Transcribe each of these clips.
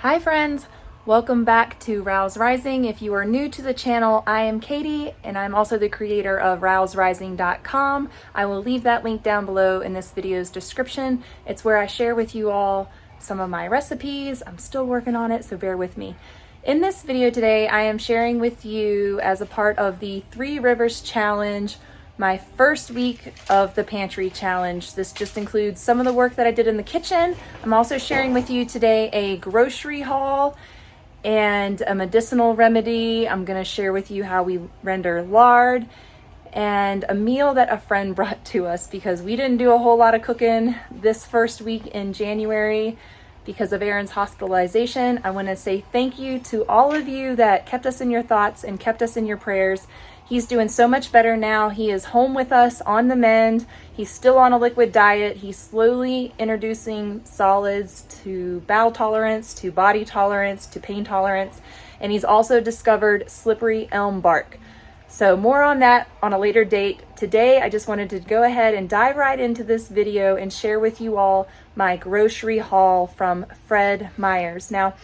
Hi friends, welcome back to Rouse Rising. If you are new to the channel, I am Katie and I'm also the creator of rouserising.com. I will leave that link down below in this video's description. It's where I share with you all some of my recipes. I'm still working on it, so bear with me. In this video today, I am sharing with you as a part of the 3 Rivers Challenge, my first week of the Pantry Challenge. This just includes some of the work that I did in the kitchen. I'm also sharing with you today a grocery haul and a medicinal remedy. I'm going to share with you how we render lard and a meal that a friend brought to us because we didn't do a whole lot of cooking this first week in January because of Aaron's hospitalization. I want to say thank you to all of you that kept us in your thoughts and kept us in your prayers. He's doing so much better now. He is home with us on the mend. He's still on a liquid diet. He's slowly introducing solids to bowel tolerance, to body tolerance, to pain tolerance. And he's also discovered slippery elm bark. So more on that on a later date. Today, I just wanted to go ahead and dive right into this video and share with you all my grocery haul from Fred Meyer's. Now,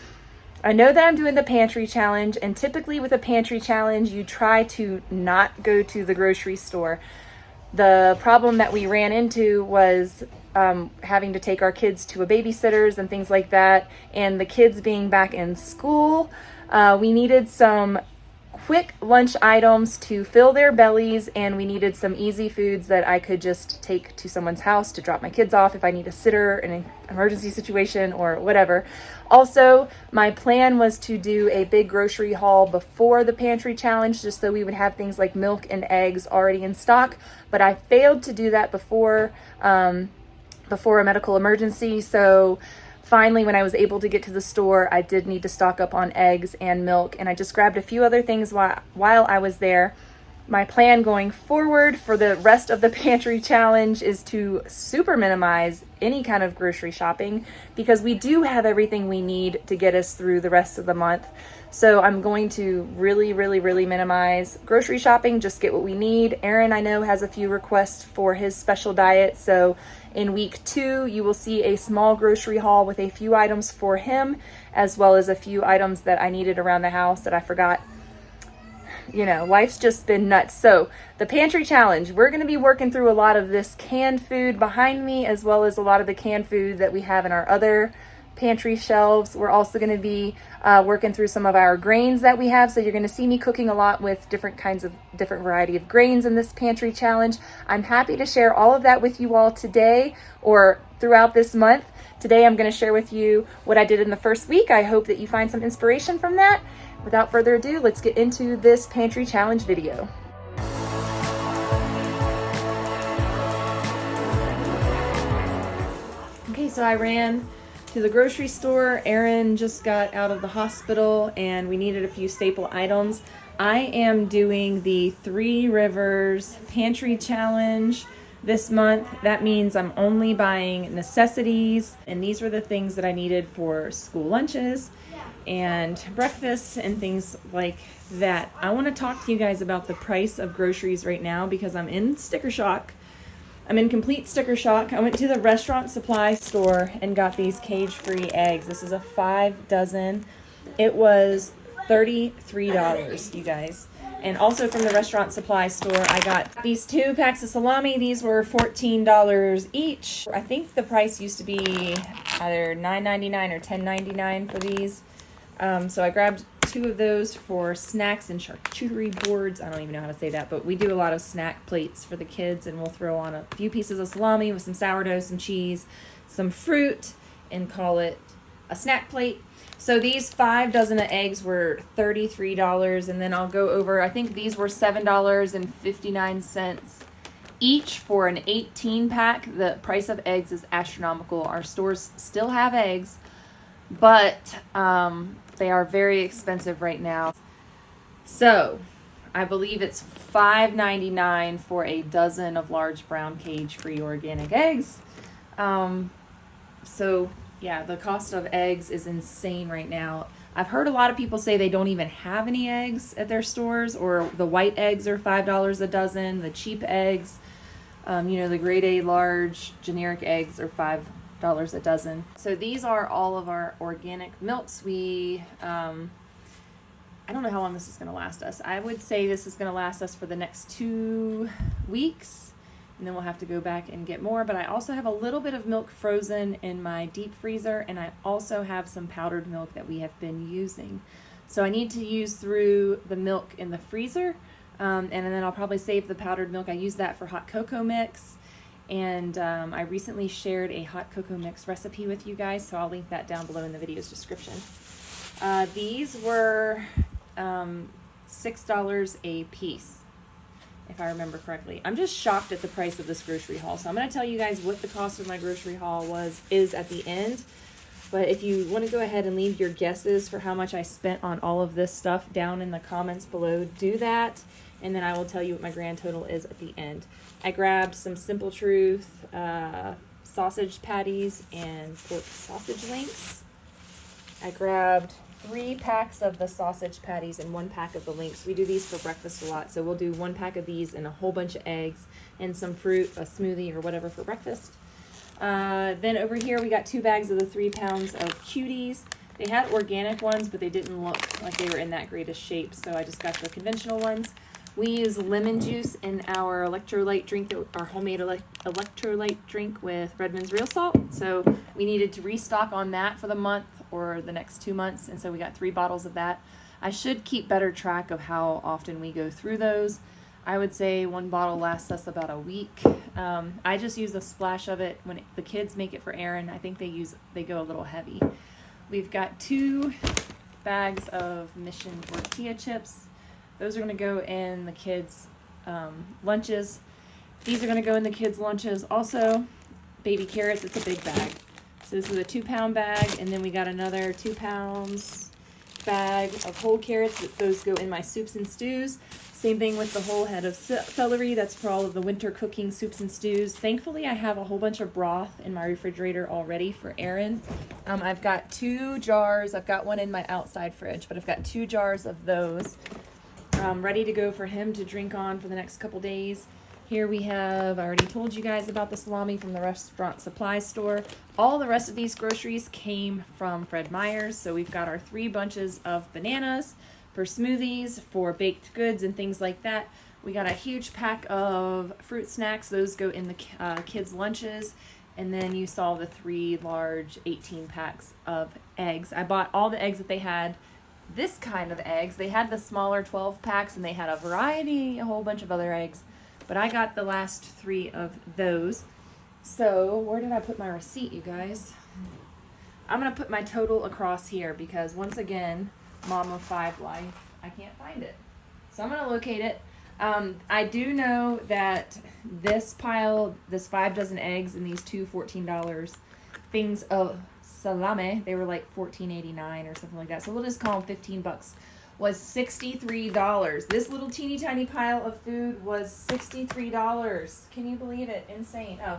I know that I'm doing the Pantry Challenge, and typically with a Pantry Challenge, you try to not go to the grocery store. The problem that we ran into was having to take our kids to a babysitter's and things like that, and the kids being back in school. We needed some quick lunch items to fill their bellies, and we needed some easy foods that I could just take to someone's house to drop my kids off if I need a sitter in an emergency situation or whatever. Also, my plan was to do a big grocery haul before the Pantry Challenge just so we would have things like milk and eggs already in stock, but I failed to do that before a medical emergency. So finally, when I was able to get to the store, I did need to stock up on eggs and milk, and I just grabbed a few other things while I was there. My plan going forward for the rest of the Pantry Challenge is to super minimize any kind of grocery shopping because we do have everything we need to get us through the rest of the month. So I'm going to really minimize grocery shopping, just get what we need. Aaron, I know, has a few requests for his special diet, so in week 2, you will see a small grocery haul with a few items for him, as well as a few items that I needed around the house that I forgot. You know, life's just been nuts. So the Pantry Challenge, we're going to be working through a lot of this canned food behind me, as well as a lot of the canned food that we have in our other pantry shelves. We're also going to be working through some of our grains that we have. So you're going to see me cooking a lot with different variety of grains in this Pantry Challenge. I'm happy to share all of that with you all today or throughout this month. Today I'm going to share with you what I did in the first week. I hope that you find some inspiration from that. Without further ado, let's get into this Pantry Challenge video. Okay, so I ran to the grocery store. Aaron just got out of the hospital and we needed a few staple items. I am doing the 3 Rivers Pantry Challenge this month. That means I'm only buying necessities, and these were the things that I needed for school lunches and breakfast and things like that. I want to talk to you guys about the price of groceries right now because I'm in sticker shock. I'm in complete sticker shock. I went to the restaurant supply store and got these cage-free eggs. This is a 5 dozen. It was $33, you guys. And also from the restaurant supply store, I got these 2 packs of salami. These were $14 each. I think the price used to be either $9.99 or $10.99 for these. So I grabbed 2 of those for snacks and charcuterie boards. I don't even know how to say that, but we do a lot of snack plates for the kids, and we'll throw on a few pieces of salami with some sourdough, some cheese, some fruit, and call it a snack plate. So these 5 dozen of eggs were $33, and then I'll go over, I think these were $7.59 each for an 18 pack. The price of eggs is astronomical. Our stores still have eggs, but they are very expensive right now. So I believe it's $5.99 for a dozen of large brown cage-free organic eggs. So yeah, the cost of eggs is insane right now. I've heard a lot of people say they don't even have any eggs at their stores, or the white eggs are $5 a dozen. The cheap eggs, the grade A large generic eggs are $5 a dozen. So these are all of our organic milks. We, I don't know how long this is going to last us. I would say this is going to last us for the next 2 weeks, and then we'll have to go back and get more. But I also have a little bit of milk frozen in my deep freezer, and I also have some powdered milk that we have been using. So I need to use through the milk in the freezer, and then I'll probably save the powdered milk. I use that for hot cocoa mix. And I recently shared a hot cocoa mix recipe with you guys, so I'll link that down below in the video's description. These were $6 a piece, if I remember correctly. I'm just shocked at the price of this grocery haul, so I'm going to tell you guys what the cost of my grocery haul is at the end. But if you want to go ahead and leave your guesses for how much I spent on all of this stuff down in the comments below, do that. And then I will tell you what my grand total is at the end. I grabbed some Simple Truth sausage patties and pork sausage links. I grabbed 3 packs of the sausage patties and 1 pack of the links. We do these for breakfast a lot, so we'll do 1 pack of these and a whole bunch of eggs and some fruit, a smoothie or whatever for breakfast. Then over here we got 2 bags of the 3 pounds of cuties. They had organic ones, but they didn't look like they were in that great a shape, so I just got the conventional ones. We use lemon juice in our electrolyte drink, our homemade electrolyte drink with Redmond's real salt. So we needed to restock on that for the month or the next 2 months. And so we got 3 bottles of that. I should keep better track of how often we go through those. I would say 1 bottle lasts us about a week. I just use a splash of it when the kids make it for Aaron. I think they go a little heavy. We've got 2 bags of Mission tortilla chips. Those are going to go in the kids' lunches. These are going to go in the kids' lunches. Also, baby carrots, it's a big bag. So this is a 2-pound bag, and then we got another 2 pounds bag of whole carrots. Those go in my soups and stews. Same thing with the whole head of celery. That's for all of the winter cooking soups and stews. Thankfully, I have a whole bunch of broth in my refrigerator already for Aaron. I've got 2 jars. I've got one in my outside fridge, but I've got 2 jars of those. Ready to go for him to drink on for the next couple days. Here we have, I already told you guys about the salami from the restaurant supply store. All the rest of these groceries came from Fred Meyer's. So we've got our 3 bunches of bananas for smoothies, for baked goods and things like that. We got a huge pack of fruit snacks. Those go in the kids' lunches. And then you saw the 3 large 18 packs of eggs. I bought all the eggs that they had. This kind of eggs. They had the smaller 12 packs and they had a whole bunch of other eggs. But I got the last 3 of those. So where did I put my receipt, you guys? I'm going to put my total across here because once again, Mom of 5 life, I can't find it. So I'm going to locate it. I do know that this 5 dozen eggs and these 2 $14 things of salami, they were like $14.89 or something like that. So we'll just call them $15. Was $63. This little teeny tiny pile of food was $63. Can you believe it? Insane. Oh,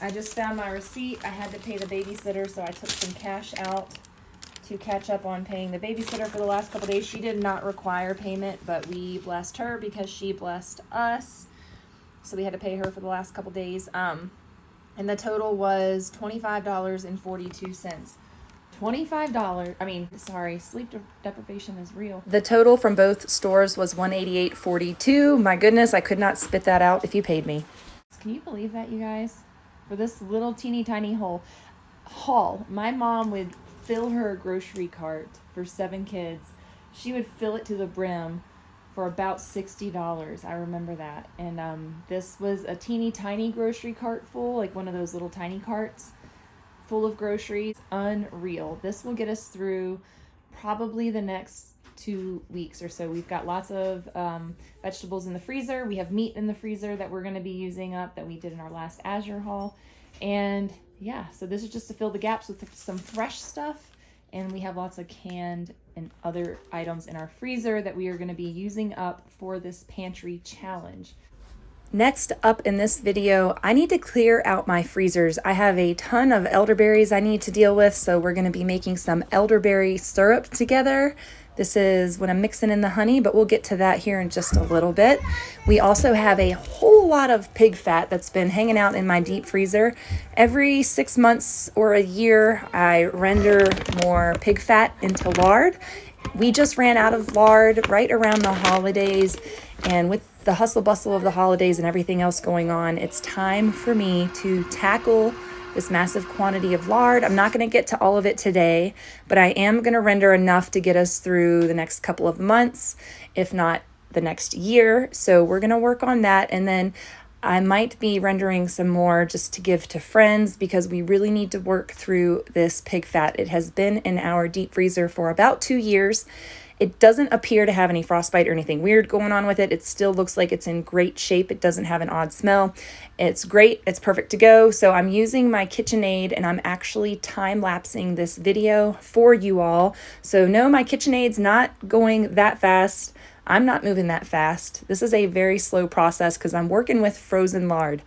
I just found my receipt. I had to pay the babysitter, so I took some cash out to catch up on paying the babysitter for the last couple days. She did not require payment, but we blessed her because she blessed us. So we had to pay her for the last couple days. And the total was $25.42. $25. Sleep deprivation is real. The total from both stores was $188.42. My goodness, I could not spit that out if you paid me. Can you believe that, you guys? For this little teeny tiny haul, my mom would fill her grocery cart for 7 kids. She would fill it to the brim for about $60. I remember that. And this was a teeny tiny grocery cart full, like one of those little tiny carts full of groceries. Unreal. This will get us through probably the next 2 weeks or so. We've got lots of vegetables in the freezer. We have meat in the freezer that we're going to be using up that we did in our last Azure haul. And yeah, so this is just to fill the gaps with some fresh stuff. And we have lots of canned and other items in our freezer that we are going to be using up for this pantry challenge. Next up in this video, I need to clear out my freezers. I have a ton of elderberries I need to deal with, so we're going to be making some elderberry syrup together. This is when I'm mixing in the honey, but we'll get to that here in just a little bit. We also have a whole lot of pig fat that's been hanging out in my deep freezer. Every 6 months or a year, I render more pig fat into lard. We just ran out of lard right around the holidays, and with the hustle bustle of the holidays and everything else going on, it's time for me to tackle this massive quantity of lard. I'm not going to get to all of it today, but I am going to render enough to get us through the next couple of months, if not the next year. So we're going to work on that. And then I might be rendering some more just to give to friends, because we really need to work through this pig fat. It has been in our deep freezer for about 2 years. It doesn't appear to have any frostbite or anything weird going on with it. It still looks like it's in great shape. It doesn't have an odd smell. It's great. It's perfect to go. So I'm using my KitchenAid, and I'm actually time-lapsing this video for you all. So no, my KitchenAid's not going that fast. I'm not moving that fast. This is a very slow process because I'm working with frozen lard.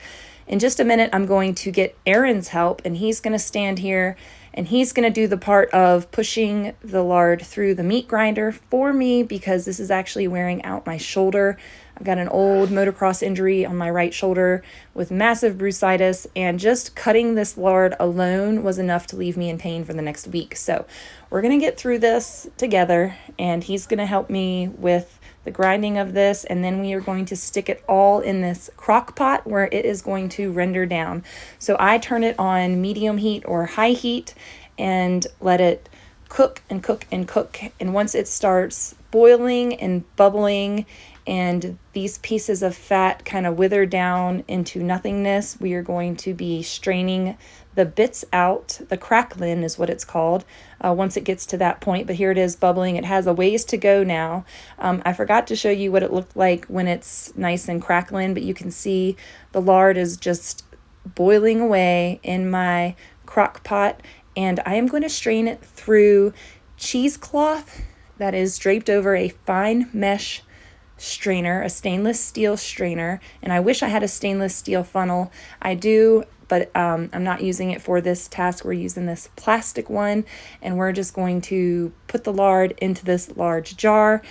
In just a minute, I'm going to get Aaron's help, and he's going to stand here and he's going to do the part of pushing the lard through the meat grinder for me, because this is actually wearing out my shoulder. I've got an old motocross injury on my right shoulder with massive bursitis, and just cutting this lard alone was enough to leave me in pain for the next week. So we're going to get through this together, and he's going to help me with the grinding of this, and then we are going to stick it all in this crock pot where it is going to render down. So I turn it on medium heat or high heat and let it cook and cook and cook. And once it starts boiling and bubbling and these pieces of fat kind of wither down into nothingness, we are going to be straining the bits out. The crackling is what it's called once it gets to that point. But here it is bubbling. It has a ways to go now. I forgot to show you what it looked like when it's nice and crackling, but you can see the lard is just boiling away in my crock pot. And I am going to strain it through cheesecloth that is draped over a fine mesh strainer, a stainless steel strainer. And I wish I had a stainless steel funnel. I do, but I'm not using it for this task. We're using this plastic one, and we're just going to put the lard into this large jar,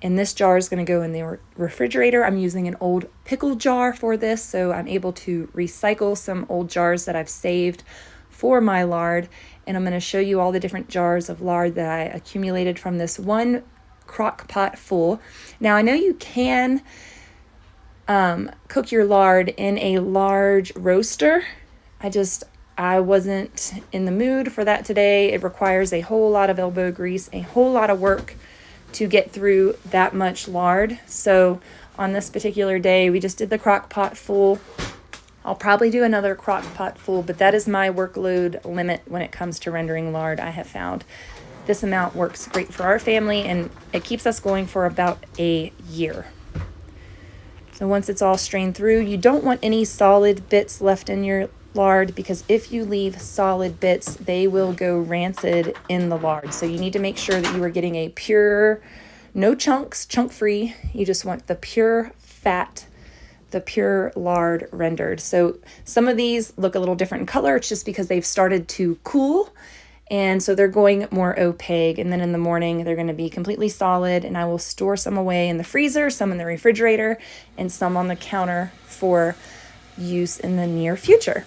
and this jar is going to go in the refrigerator. I'm using an old pickle jar for this, so I'm able to recycle some old jars that I've saved for my lard, and I'm going to show you all the different jars of lard that I accumulated from this one crock pot full. Now I know you can cook your lard in a large roaster. I wasn't in the mood for that today. It requires a whole lot of elbow grease, a whole lot of work to get through that much lard. So on this particular day, we just did the crock pot full. I'll probably do another crock pot full, but that is my workload limit when it comes to rendering lard. I have found this amount works great for our family, and it keeps us going for about a year. So once it's all strained through, you don't want any solid bits left in your lard, because if you leave solid bits, they will go rancid in the lard. So you need to make sure that you are getting a pure, no chunks, chunk-free. You just want the pure fat, the pure lard rendered. So some of these look a little different in color. It's just because they've started to cool, and so they're going more opaque. And then in the morning, they're going to be completely solid, and I will store some away in the freezer, some in the refrigerator, and some on the counter for use in the near future.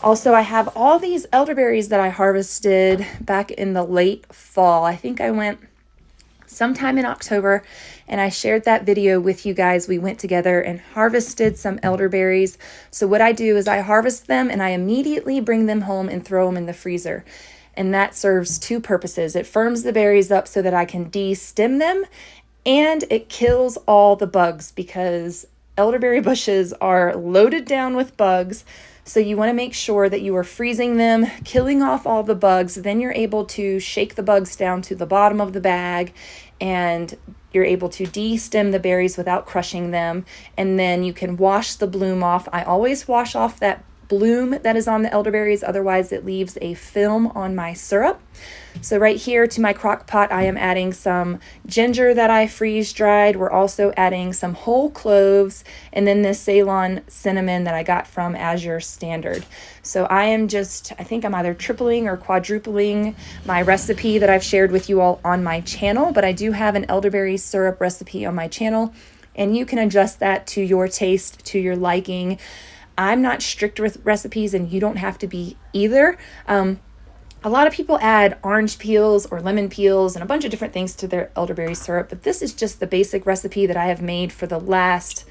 Also, I have all these elderberries that I harvested back in the late fall. I think I went sometime in October, and I shared that video with you guys. We went together and harvested some elderberries. So what I do is I harvest them and I immediately bring them home and throw them in the freezer. And that serves two purposes. It firms the berries up so that I can de-stem them, and it kills all the bugs, because elderberry bushes are loaded down with bugs. So you want to make sure that you are freezing them, killing off all the bugs. Then you're able to shake the bugs down to the bottom of the bag, and you're able to de-stem the berries without crushing them. And then you can wash the bloom off. I always wash off that bloom that is on the elderberries. Otherwise, it leaves a film on my syrup. So right here to my crock pot, I am adding some ginger that I freeze dried. We're also adding some whole cloves and then this Ceylon cinnamon that I got from Azure Standard. So I think I'm either tripling or quadrupling my recipe that I've shared with you all on my channel, but I do have an elderberry syrup recipe on my channel, and you can adjust that to your taste, to your liking. I'm not strict with recipes, and you don't have to be either. A lot of people add orange peels or lemon peels and a bunch of different things to their elderberry syrup, but this is just the basic recipe that I have made for the last,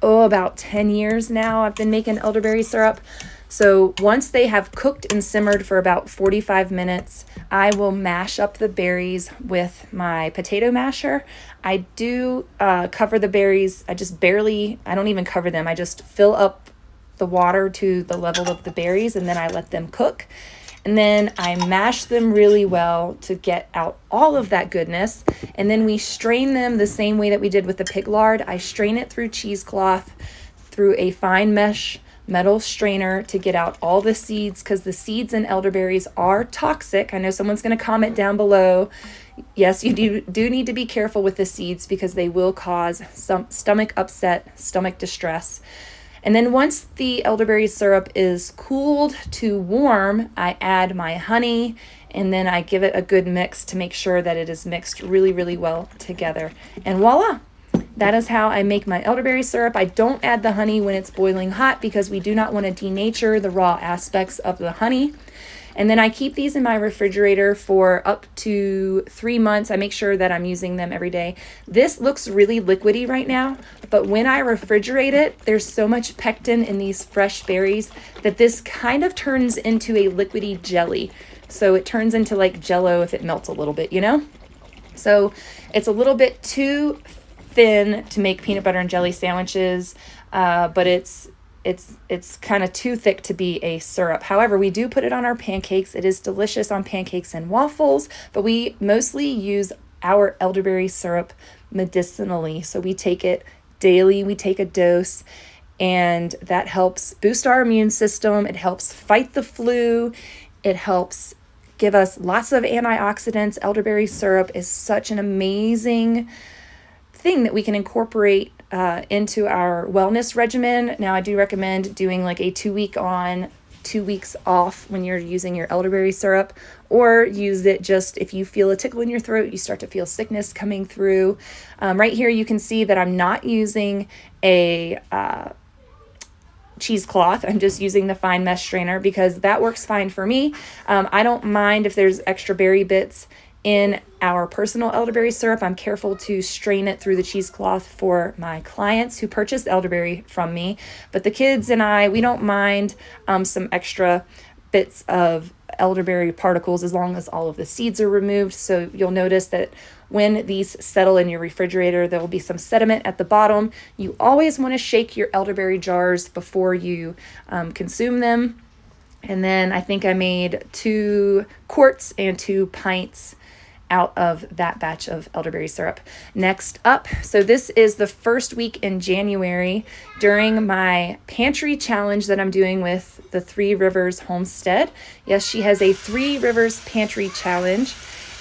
about 10 years now. I've been making elderberry syrup. So once they have cooked and simmered for about 45 minutes, I will mash up the berries with my potato masher. I do cover the berries. I don't even cover them. I just fill up the water to the level of the berries, and then I let them cook. And then I mash them really well to get out all of that goodness. And then we strain them the same way that we did with the pig lard. I strain it through cheesecloth, through a fine mesh metal strainer to get out all the seeds, because the seeds in elderberries are toxic. I know someone's going to comment down below. Yes, you do need to be careful with the seeds because they will cause some stomach upset, stomach distress. And then once the elderberry syrup is cooled to warm, I add my honey, and then I give it a good mix to make sure that it is mixed really, really well together. And voila, that is how I make my elderberry syrup. I don't add the honey when it's boiling hot because we do not want to denature the raw aspects of the honey. And then I keep these in my refrigerator for up to 3 months. I make sure that I'm using them every day. This looks really liquidy right now, but when I refrigerate it, there's so much pectin in these fresh berries that this kind of turns into a liquidy jelly. So it turns into like Jell-O if it melts a little bit, So it's a little bit too thin to make peanut butter and jelly sandwiches, but it's kind of too thick to be a syrup. However, we do put it on our pancakes. It is delicious on pancakes and waffles, but we mostly use our elderberry syrup medicinally. So we take it daily, we take a dose, and that helps boost our immune system. It helps fight the flu. It helps give us lots of antioxidants. Elderberry syrup is such an amazing thing that we can incorporate into our wellness regimen. Now, I do recommend doing like a 2 week on, 2 weeks off when you're using your elderberry syrup, or use it just if you feel a tickle in your throat, you start to feel sickness coming through. Right here, you can see that I'm not using a cheesecloth. I'm just using the fine mesh strainer because that works fine for me. I don't mind if there's extra berry bits in our personal elderberry syrup. I'm careful to strain it through the cheesecloth for my clients who purchase elderberry from me. But the kids and we don't mind some extra bits of elderberry particles as long as all of the seeds are removed. So you'll notice that when these settle in your refrigerator, there will be some sediment at the bottom. You always want to shake your elderberry jars before you consume them. And then I think I made 2 quarts and 2 pints out of that batch of elderberry syrup. Next up, so this is the first week in January during my pantry challenge that I'm doing with the 3 Rivers Homestead. Yes, she has a 3 Rivers pantry challenge,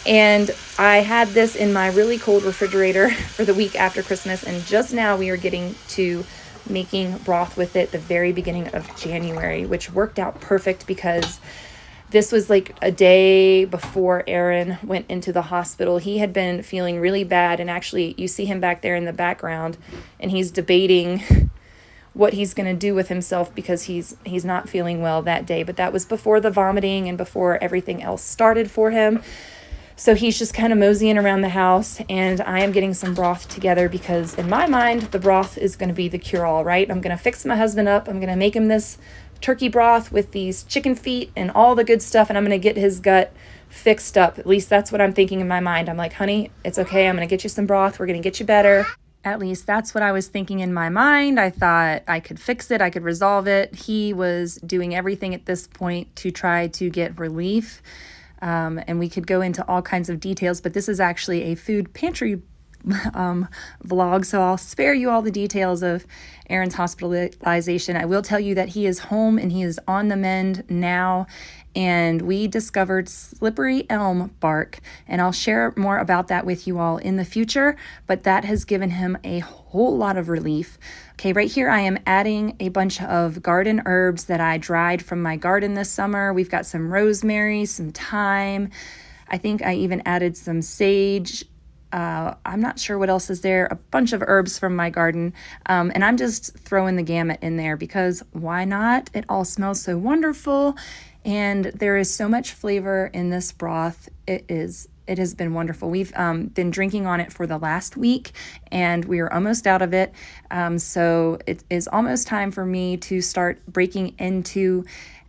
and I had this in my really cold refrigerator for the week after Christmas, and just now we are getting to making broth with it the very beginning of January, which worked out perfect because this was like a day before Aaron went into the hospital. He had been feeling really bad, and actually you see him back there in the background, and he's debating what he's going to do with himself because he's not feeling well that day. But that was before the vomiting and before everything else started for him. So he's just kind of moseying around the house, and I am getting some broth together because in my mind, the broth is going to be the cure-all, right? I'm going to fix my husband up. I'm going to make him this turkey broth with these chicken feet and all the good stuff, and I'm going to get his gut fixed up. At least that's what I'm thinking in my mind. I'm like, honey, it's okay. I'm going to get you some broth. We're going to get you better. At least that's what I was thinking in my mind. I thought I could fix it. I could resolve it. He was doing everything at this point to try to get relief. And we could go into all kinds of details, but this is actually a food pantry vlog, so I'll spare you all the details of Aaron's hospitalization. I will tell you that he is home and he is on the mend now, and we discovered slippery elm bark, and I'll share more about that with you all in the future, but that has given him a whole lot of relief. Okay, right here I am adding a bunch of garden herbs that I dried from my garden this summer. We've got some rosemary, some thyme. I think I even added some sage. I'm not sure what else is there. A bunch of herbs from my garden. And I'm just throwing the gamut in there because why not? It all smells so wonderful. And there is so much flavor in this broth. It has been wonderful. We've been drinking on it for the last week and we are almost out of it. So it is almost time for me to start breaking into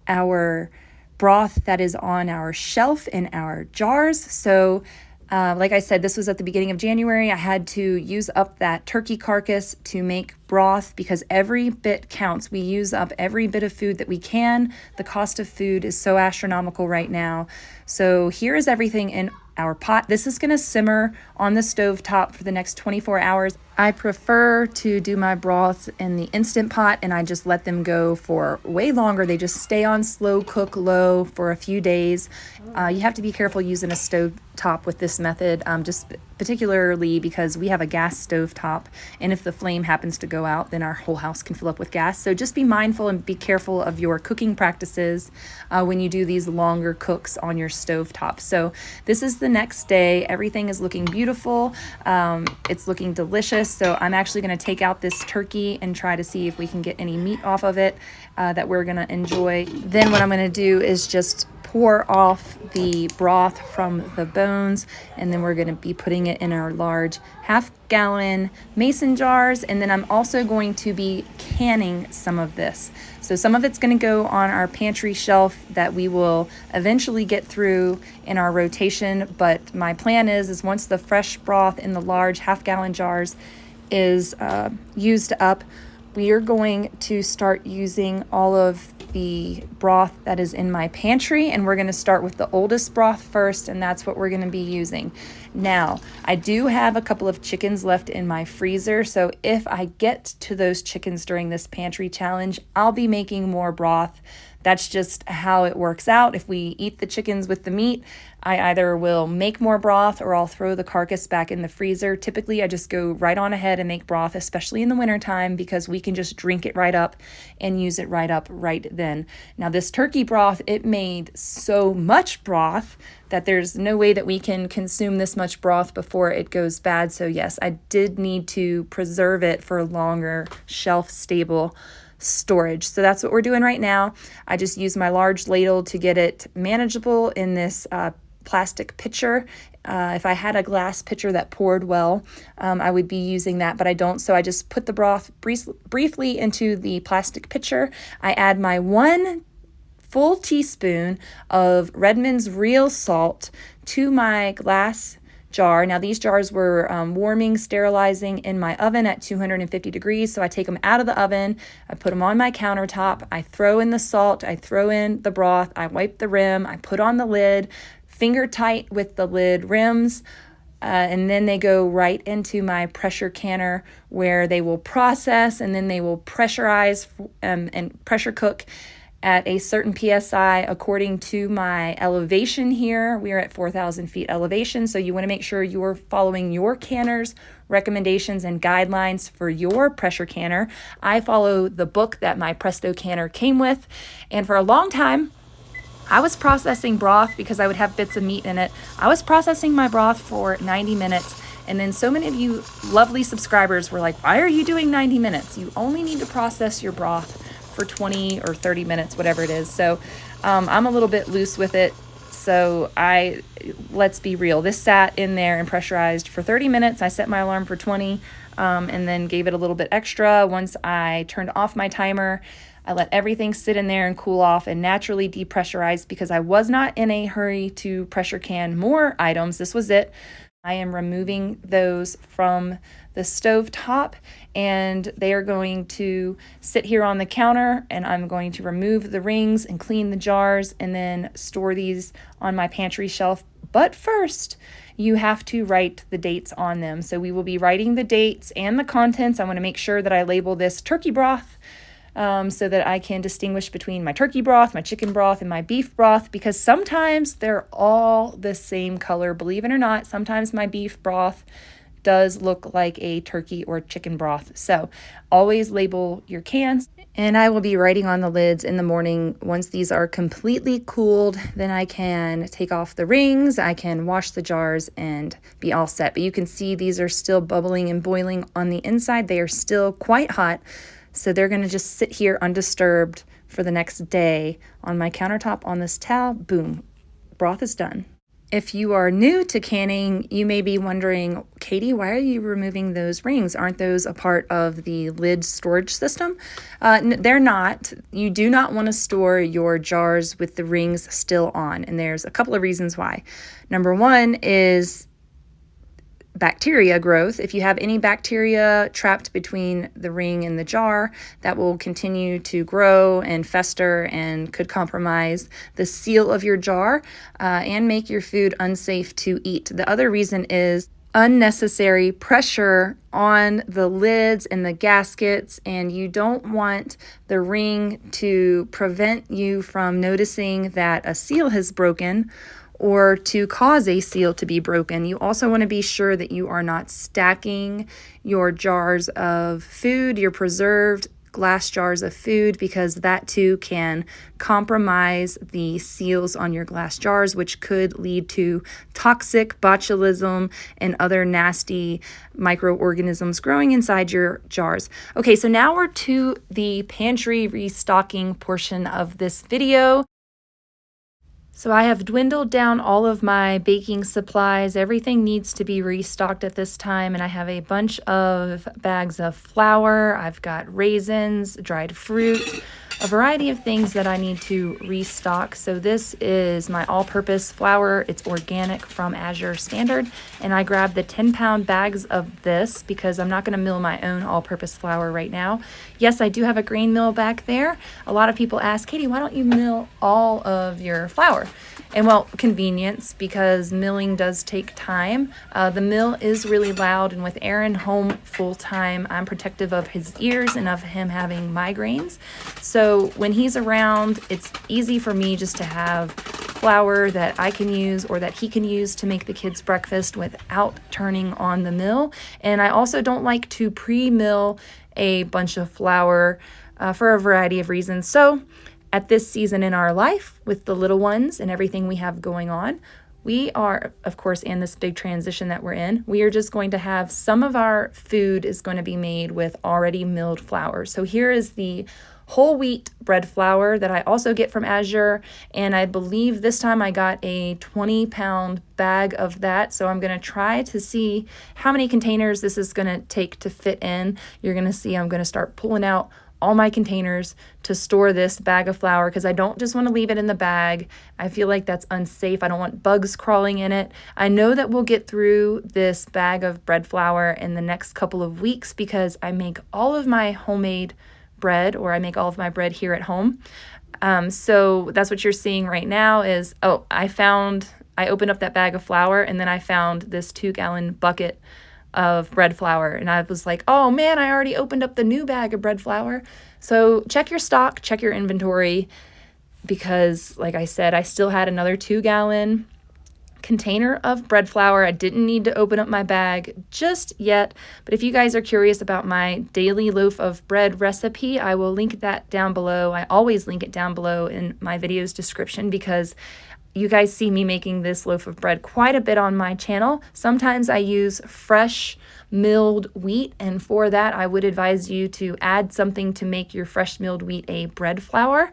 our broth that is on our shelf in our jars. So like I said, this was at the beginning of January. I had to use up that turkey carcass to make broth because every bit counts. We use up every bit of food that we can. The cost of food is so astronomical right now. So here is everything in our pot. This is going to simmer on the stove top for the next 24 hours. I prefer to do my broths in the Instant Pot and I just let them go for way longer. They just stay on slow cook low for a few days. You have to be careful using a stove top with this method, just particularly because we have a gas stove top, and if the flame happens to go out, then our whole house can fill up with gas. So just be mindful and be careful of your cooking practices when you do these longer cooks on your stove top. So this is the next day. Everything is looking beautiful. It's looking delicious. So I'm actually going to take out this turkey and try to see if we can get any meat off of it that we're going to enjoy. Then what I'm going to do is just pour off the broth from the bones, and then we're going to be putting it in our large half-gallon mason jars, and then I'm also going to be canning some of this. So some of it's going to go on our pantry shelf that we will eventually get through in our rotation, but my plan is once the fresh broth in the large half-gallon jars is used up, we are going to start using all of the broth that is in my pantry, and we're going to start with the oldest broth first, and that's what we're going to be using. Now, I do have a couple of chickens left in my freezer, so if I get to those chickens during this pantry challenge, I'll be making more broth. That's just how it works out. If we eat the chickens with the meat, I either will make more broth or I'll throw the carcass back in the freezer. Typically, I just go right on ahead and make broth, especially in the wintertime, because we can just drink it right up and use it right up right then. Now, this turkey broth, it made so much broth that there's no way that we can consume this much broth before it goes bad. So yes, I did need to preserve it for longer shelf-stable storage. So that's what we're doing right now. I just use my large ladle to get it manageable in this plastic pitcher. If I had a glass pitcher that poured well, I would be using that, but I don't. So I just put the broth briefly into the plastic pitcher. I add my 1 full teaspoon of Redmond's real salt to my glass jar. Now these jars were warming, sterilizing in my oven at 250 degrees. So I take them out of the oven, I put them on my countertop, I throw in the salt, I throw in the broth, I wipe the rim, I put on the lid, finger tight with the lid rims, and then they go right into my pressure canner where they will process, and then they will pressurize and pressure cook at a certain PSI according to my elevation here. We are at 4,000 feet elevation, so you want to make sure you're following your canner's recommendations and guidelines for your pressure canner. I follow the book that my Presto canner came with, and for a long time, I was processing broth because I would have bits of meat in it. I was processing my broth for 90 minutes. And then so many of you lovely subscribers were like, why are you doing 90 minutes? You only need to process your broth for 20 or 30 minutes, whatever it is. So I'm a little bit loose with it. So let's be real. This sat in there and pressurized for 30 minutes. I set my alarm for 20 and then gave it a little bit extra. Once I turned off my timer, I let everything sit in there and cool off and naturally depressurize because I was not in a hurry to pressure can more items. This was it. I am removing those from the stove top, and they are going to sit here on the counter, and I'm going to remove the rings and clean the jars and then store these on my pantry shelf But first, you have to write the dates on them. So we will be writing the dates and the contents. I want to make sure that I label this turkey broth so that I can distinguish between my turkey broth, my chicken broth, and my beef broth, because sometimes they're all the same color. Believe it or not, sometimes my beef broth does look like a turkey or chicken broth. So always label your cans. And I will be writing on the lids in the morning. Once these are completely cooled, then I can take off the rings, I can wash the jars and be all set. But you can see these are still bubbling and boiling on the inside. They are still quite hot. So they're going to just sit here undisturbed for the next day on my countertop on this towel. Boom, broth is done. If you are new to canning, you may be wondering, Katie, why are you removing those rings? Aren't those a part of the lid storage system? They're not. You do not want to store your jars with the rings still on, and there's a couple of reasons why. Number one is bacteria growth. If you have any bacteria trapped between the ring and the jar, that will continue to grow and fester and could compromise the seal of your jar and make your food unsafe to eat. The other reason is unnecessary pressure on the lids and the gaskets, and you don't want the ring to prevent you from noticing that a seal has broken or to cause a seal to be broken. You also want to be sure that you are not stacking your jars of food, your preserved glass jars of food, because that too can compromise the seals on your glass jars, which could lead to toxic botulism and other nasty microorganisms growing inside your jars. Okay, so now we're to the pantry restocking portion of this video. So I have dwindled down all of my baking supplies. Everything needs to be restocked at this time, and I have a bunch of bags of flour. I've got raisins, dried fruit, a variety of things that I need to restock. So this is my all-purpose flour. It's organic from Azure Standard, and I grabbed the 10-pound bags of this because I'm not going to mill my own all-purpose flour right now. Yes, I do have a grain mill back there. A lot of people ask, Katie, why don't you mill all of your flour? And well, convenience, because milling does take time. The mill is really loud, and with Aaron home full-time, I'm protective of his ears and of him having migraines. So when he's around, it's easy for me just to have flour that I can use or that he can use to make the kids breakfast without turning on the mill. And I also don't like to pre-mill a bunch of flour for a variety of reasons. So at this season in our life, with the little ones and everything we have going on, we are, of course, in this big transition that we're in, we are just going to have some of our food is going to be made with already milled flour. So here is the whole wheat bread flour that I also get from Azure, and I believe this time I got a 20-pound bag of that. So I'm going to try to see how many containers this is going to take to fit in. You're going to see I'm going to start pulling out all my containers to store this bag of flour, because I don't just want to leave it in the bag. I feel like that's unsafe. I don't want bugs crawling in it. I know that we'll get through this bag of bread flour in the next couple of weeks because I make all of my homemade bread, or I make all of my bread here at home. So that's what you're seeing right now is, I opened up that bag of flour, and then I found this 2-gallon bucket of bread flour, and I was like, oh man, I already opened up the new bag of bread flour. So check your stock, check your inventory, because like I said, I still had another 2-gallon container of bread flour. I didn't need to open up my bag just yet, but if you guys are curious about my daily loaf of bread recipe, I will link that down below. I always link it down below in my video's description, because you guys see me making this loaf of bread quite a bit on my channel. Sometimes I use fresh milled wheat, and for that I would advise you to add something to make your fresh milled wheat a bread flour.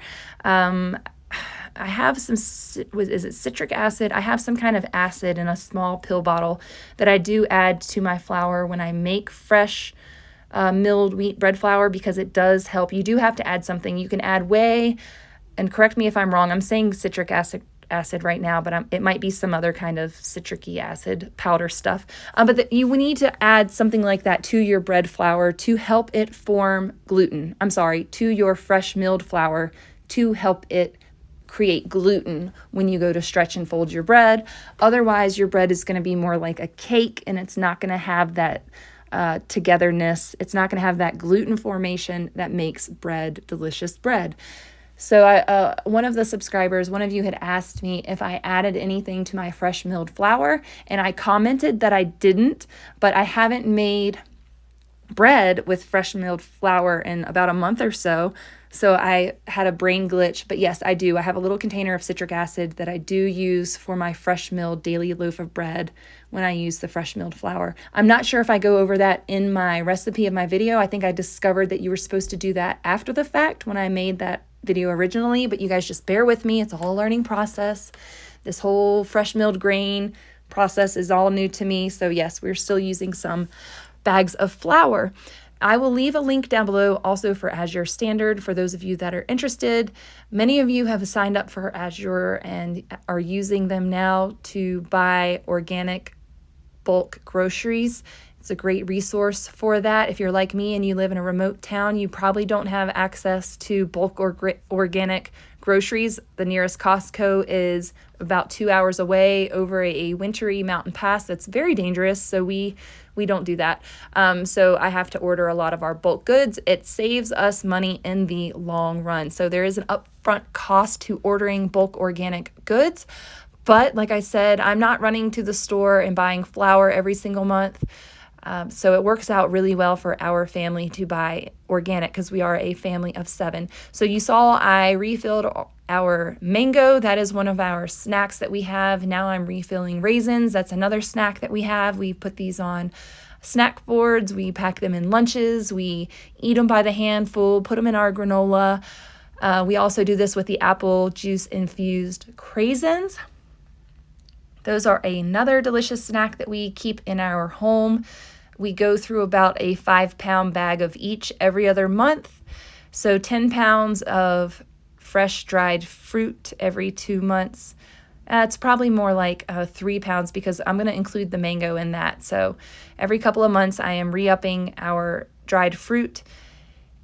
I have some, is it citric acid? I have some kind of acid in a small pill bottle that I do add to my flour when I make fresh milled wheat bread flour, because it does help. You do have to add something. You can add whey, and correct me if I'm wrong, I'm saying citric acid right now, but it might be some other kind of citric-y acid powder stuff. But you need to add something like that to your bread flour to help it form gluten. To your fresh milled flour to help it create gluten when you go to stretch and fold your bread. Otherwise, your bread is going to be more like a cake, and it's not going to have that togetherness. It's not going to have that gluten formation that makes bread delicious bread. So one of the subscribers, one of you had asked me if I added anything to my fresh milled flour, and I commented that I didn't, but I haven't made bread with fresh milled flour in about a month or so. So I had a brain glitch, but yes, I do. I have a little container of citric acid that I do use for my fresh milled daily loaf of bread when I use the fresh milled flour. I'm not sure if I go over that in my recipe of my video. I think I discovered that you were supposed to do that after the fact when I made that video originally, but you guys just bear with me. It's a whole learning process. This whole fresh milled grain process is all new to me. So yes, we're still using some bags of flour. I will leave a link down below also for Azure Standard for those of you that are interested. Many of you have signed up for Azure and are using them now to buy organic bulk groceries. It's a great resource for that. If you're like me and you live in a remote town, you probably don't have access to bulk or organic groceries. The nearest Costco is about 2 hours away over a wintry mountain pass that's very dangerous, so we don't do that. So I have to order a lot of our bulk goods. It saves us money in the long run. So there is an upfront cost to ordering bulk organic goods. But like I said, I'm not running to the store and buying flour every single month. So it works out really well for our family to buy organic because we are a family of 7. So you saw I refilled our mango. That is one of our snacks that we have. Now I'm refilling raisins. That's another snack that we have. We put these on snack boards. We pack them in lunches. We eat them by the handful, put them in our granola. We also do this with the apple juice infused craisins. Those are another delicious snack that we keep in our home. We go through about a 5-pound bag of each every other month. So 10 pounds of fresh dried fruit every 2 months. It's probably more like 3 pounds because I'm going to include the mango in that. So every couple of months I am re-upping our dried fruit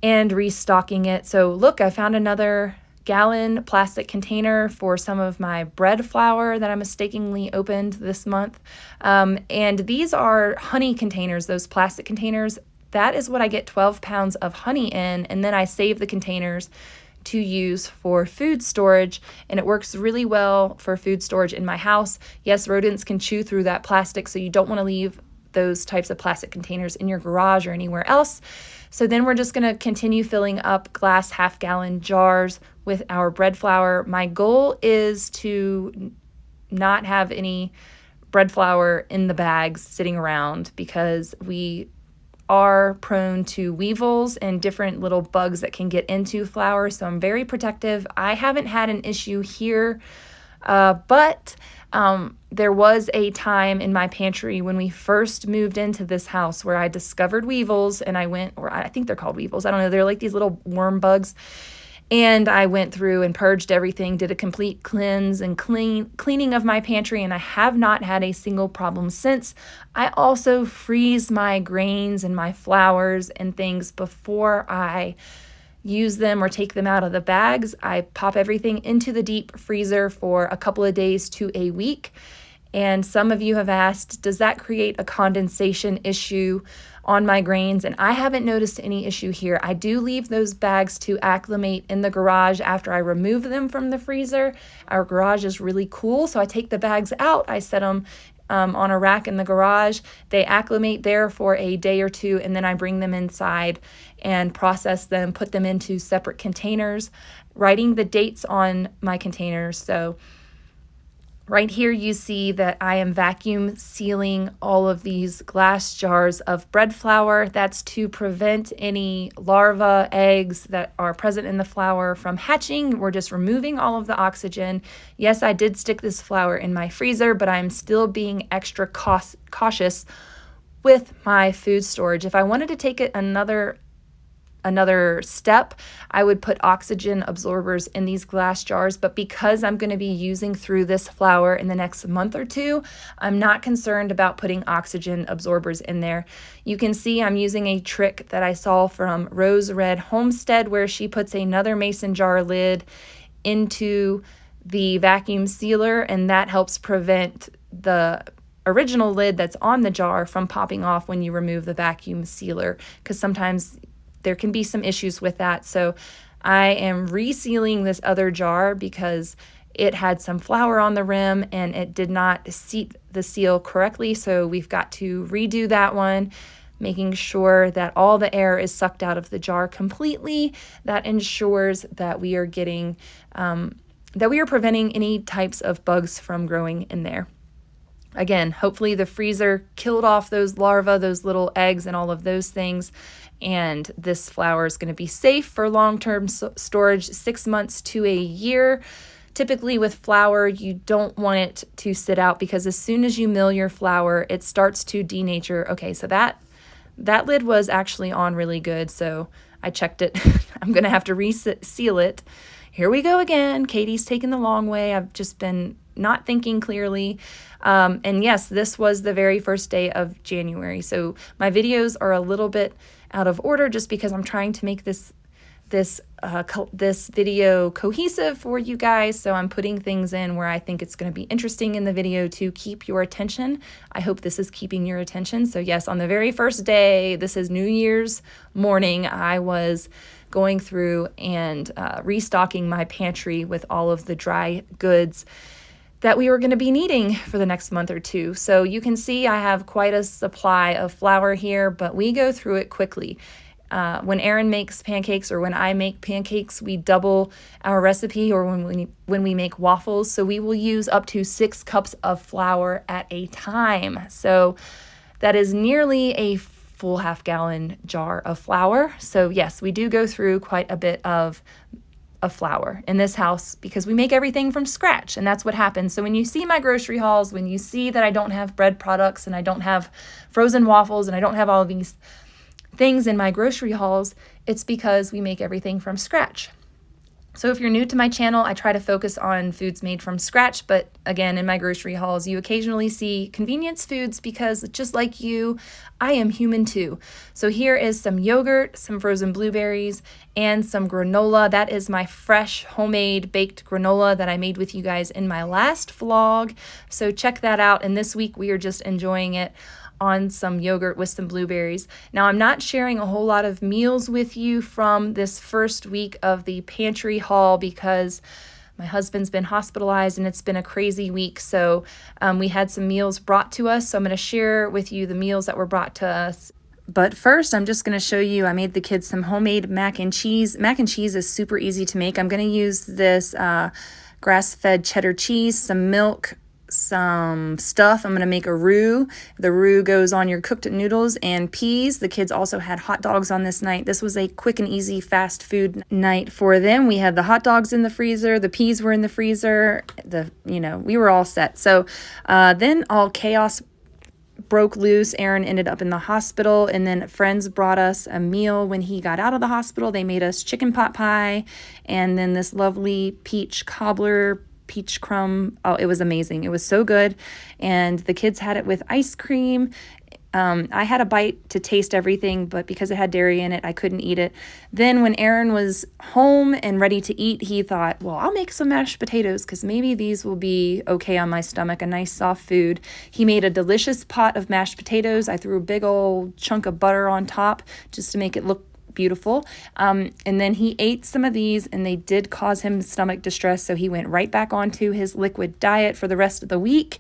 and restocking it. So look, I found another gallon plastic container for some of my bread flour that I mistakenly opened this month. And these are honey containers, those plastic containers. That is what I get 12 pounds of honey in, and then I save the containers to use for food storage, and it works really well for food storage in my house. Yes, rodents can chew through that plastic, so you don't want to leave those types of plastic containers in your garage or anywhere else. So then we're just going to continue filling up glass half-gallon jars with our bread flour. My goal is to not have any bread flour in the bags sitting around because we are prone to weevils and different little bugs that can get into flour. So I'm very protective. I haven't had an issue here, but there was a time in my pantry when we first moved into this house where I discovered weevils, and I went, or I think they're called weevils. I don't know. They're like these little worm bugs. And I went through and purged everything, did a complete cleanse and cleaning of my pantry, and I have not had a single problem since. I also freeze my grains and my flours and things before I use them or take them out of the bags. I pop everything into the deep freezer for a couple of days to a week. And some of you have asked, does that create a condensation issue on my grains? And I haven't noticed any issue here. I do leave those bags to acclimate in the garage after I remove them from the freezer. Our garage is really cool, so I take the bags out. I set them on a rack in the garage. They acclimate there for a day or two, and then I bring them inside and process them, put them into separate containers, writing the dates on my containers. So right here you see that I am vacuum sealing all of these glass jars of bread flour. That's to prevent any larvae, eggs that are present in the flour from hatching. We're just removing all of the oxygen. Yes, I did stick this flour in my freezer, but I'm still being extra cautious with my food storage. If I wanted to take it another step, I would put oxygen absorbers in these glass jars, but because I'm going to be using through this flour in the next month or two, I'm not concerned about putting oxygen absorbers in there. You can see I'm using a trick that I saw from Rose Red Homestead where she puts another mason jar lid into the vacuum sealer, and that helps prevent the original lid that's on the jar from popping off when you remove the vacuum sealer, because sometimes there can be some issues with that. So I am resealing this other jar because it had some flour on the rim and it did not seat the seal correctly. So we've got to redo that one, making sure that all the air is sucked out of the jar completely. That ensures that we are getting, that we are preventing any types of bugs from growing in there. Again, hopefully the freezer killed off those larvae, those little eggs and all of those things. And this flour is going to be safe for long-term storage, 6 months to a year. Typically with flour, you don't want it to sit out because as soon as you mill your flour, it starts to denature. Okay, so that lid was actually on really good, so I checked it. I'm going to have to reseal it. Here we go again. Katie's taking the long way. I've just been not thinking clearly. And yes, this was the very first day of January. So my videos are a little bit out of order just because I'm trying to make this video cohesive for you guys. So I'm putting things in where I think it's going to be interesting in the video to keep your attention. I hope this is keeping your attention. So yes, on the very first day, this is New Year's morning, I was going through and restocking my pantry with all of the dry goods that we were going to be needing for the next month or two. So you can see I have quite a supply of flour here, but we go through it quickly. When Aaron makes pancakes or when I make pancakes, we double our recipe, or when we make waffles. So we will use up to 6 cups of flour at a time. So that is nearly a full half-gallon jar of flour. So yes, we do go through quite a bit of flour in this house because we make everything from scratch, and that's what happens. So when you see my grocery hauls, when you see that I don't have bread products and I don't have frozen waffles and I don't have all of these things in my grocery hauls, it's because we make everything from scratch. So if you're new to my channel, I try to focus on foods made from scratch, but again, in my grocery hauls, you occasionally see convenience foods because just like you, I am human too. So here is some yogurt, some frozen blueberries, and some granola. That is my fresh homemade baked granola that I made with you guys in my last vlog. So check that out. And this week we are just enjoying it on some yogurt with some blueberries. Now, I'm not sharing a whole lot of meals with you from this first week of the pantry haul because my husband's been hospitalized and it's been a crazy week. So we had some meals brought to us. So I'm going to share with you the meals that were brought to us. But first, I'm just going to show you, I made the kids some homemade mac and cheese. Mac and cheese is super easy to make. I'm going to use this grass-fed cheddar cheese, some milk, some stuff. I'm going to make a roux. The roux goes on your cooked noodles and peas. The kids also had hot dogs on this night. This was a quick and easy fast food night for them. We had the hot dogs in the freezer. The peas were in the freezer. We were all set. So then all chaos broke loose. Aaron ended up in the hospital, and then friends brought us a meal when he got out of the hospital. They made us chicken pot pie and then this lovely peach cobbler peach crumb. Oh, it was amazing. It was so good. And the kids had it with ice cream. I had a bite to taste everything, but because it had dairy in it, I couldn't eat it. Then when Aaron was home and ready to eat, he thought, well, I'll make some mashed potatoes because maybe these will be okay on my stomach, a nice soft food. He made a delicious pot of mashed potatoes. I threw a big old chunk of butter on top just to make it look beautiful. And then he ate some of these and they did cause him stomach distress. So he went right back onto his liquid diet for the rest of the week.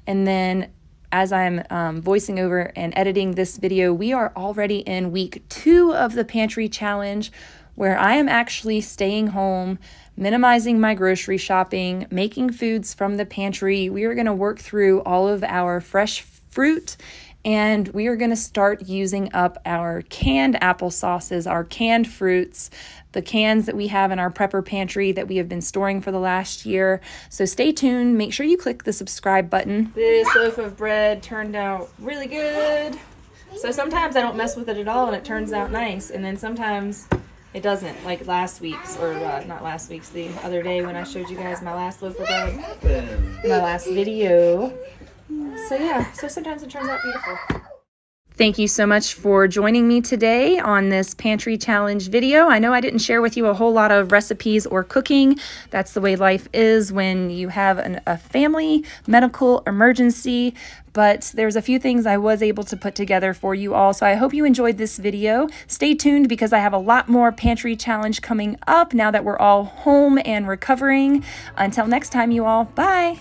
And then as I'm voicing over and editing this video, we are already in week 2 of the pantry challenge, where I am actually staying home, minimizing my grocery shopping, making foods from the pantry. We are going to work through all of our fresh fruit, and we are going to start using up our canned applesauces, our canned fruits, the cans that we have in our prepper pantry that we have been storing for the last year. So stay tuned. Make sure you click the subscribe button. This loaf of bread turned out really good. So sometimes I don't mess with it at all and it turns out nice. And then sometimes it doesn't, like last week's, or not last week's, the other day when I showed you guys my last loaf of bread, my last video. So yeah, so sometimes it turns out beautiful. Thank you so much for joining me today on this pantry challenge video. I know I didn't share with you a whole lot of recipes or cooking. That's the way life is when you have a family medical emergency, but there's a few things I was able to put together for you all. So I hope you enjoyed this video. Stay tuned because I have a lot more pantry challenge coming up now that we're all home and recovering. Until next time, you all, bye.